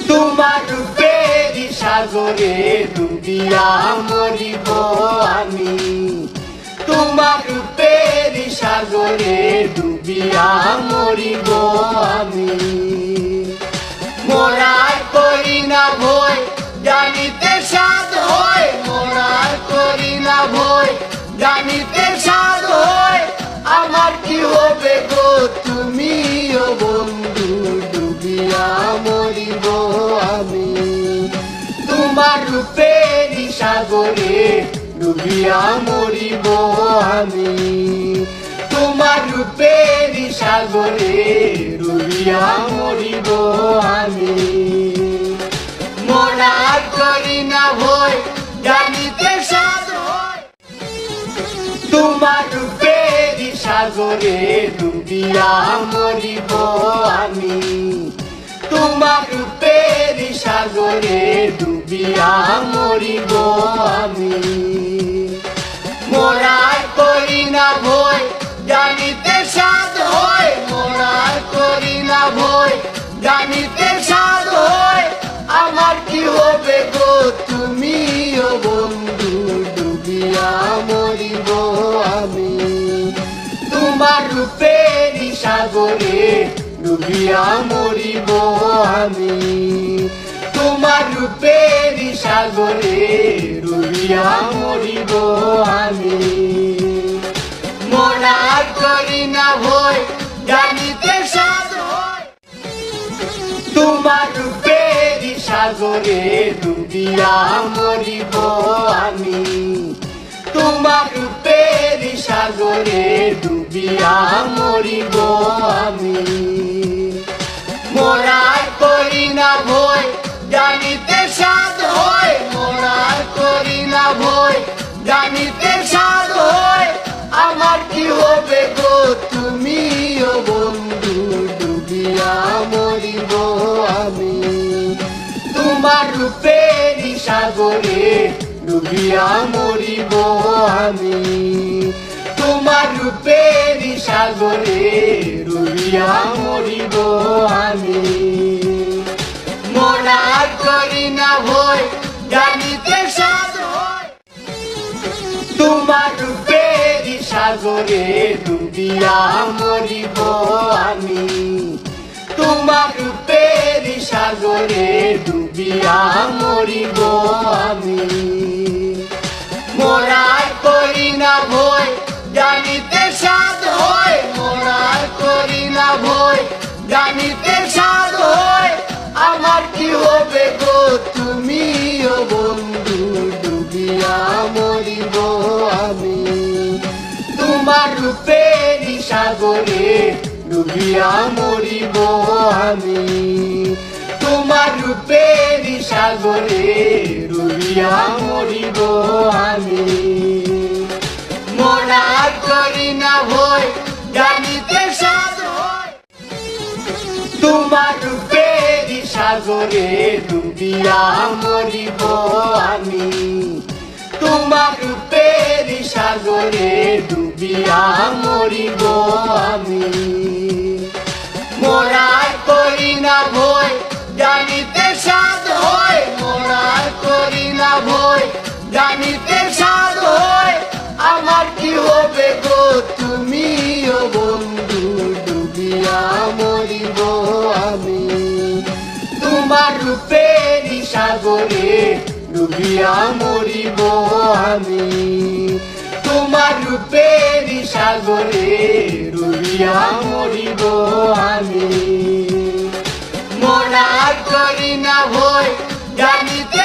তোমার রূপের সাগরে ডুবিয়া মরিব আমি, তোমার রূপের সাগরে ডুবিয়া মরিব আমি। মোরার করি না ভয় জানিতে সাধ হয়, মোরার করি না ভয় জানিতে সাধ হয়। আমার কি হবে গো তুমিও বন্ধু, ডুবিয়া মরিব আমি। তোমার রূপের সাগরে ডুবিয়া মরিব আমি, তোমার রূপের সাগরে ডুবিয়া মরিব আমি। মোরার করি না ভয় জানিতে সাধ হয়, তোমার রূপের সাগরে ডুবিয়া মরিব আমি, তোমার রূপের সাগরে ডুবিয়া মরিব আমি। মোরার করি না ভয় জানিতে সাধ হয়, মোরার করি না ভয় জানিতে সাধ হয়। আমার কি হবে গো তুমিও বন্ধু, ডুবিয়া মরিব আমি। তোমার রূপের সাগরে ডুবিয়া মরিব আমি, তোমার রূপের সাগরে ডুবিয়া মরিব আমি। মোরার করি না ভয় জানিতে সাধ হয়, তোমার রূপের সাগরে ডুবিয়া মরিব আমি, তোমার রূপের সাগরে ডুবিয়া মরিব আমি। মোরার করি না ভয় জানিতে সাধ হয়, মোরার করি না ভয় জানিতে সাধ হয়। আমার কি হবে গো তুমিও বন্ধু, ডুবিয়া মরিব আমি। তোমার রূপের সাগরে ডুবিয়া মরিব আমি, তোমার রূপের সাগরে ডুবিয়া মরিব আমি। মোরার করি না ভয় জানিতে সাধ হয়, তোমার রূপের সাগরে ডুবিয়া মরিব আমি, তোমার রূপের সাগরে ডুবিয়া মরিব আমি। মোরার করি না ভয় জানিতে সাধ হয়, মোরার করি না ভয় জানিতে সাধ হয়। আমার কি হবে গো তুমিও বন্ধু, ডুবিয়া মরিব আমি। তোমার রূপের সাগরে ডুবিয়া মরিব আমি, তোমার রূপের সাগরে ডুবিয়া মরিব আমি। মোরার করি না ভয় জানিতে সাধ হয়, তোমার রূপের সাগরে ডুবিয়া মরিব আমি, তোমার রূপের সাগরে ডুবিয়া মরিব আমি। মোরার করি না ভয় জানিতে সাধ হয়, মোরার করি না ভয় জানিতে সাধ হয়। আমার কি হবে গো তুমিও বন্ধু, ডুবিয়া মরিব আমি। তোমার রূপের সাগরে ডুবিয়া মরিব আমি, তোমার রূপের সাগরে ডুবিয়া মরিব আমি। মোরার করি না ভয় জানিতে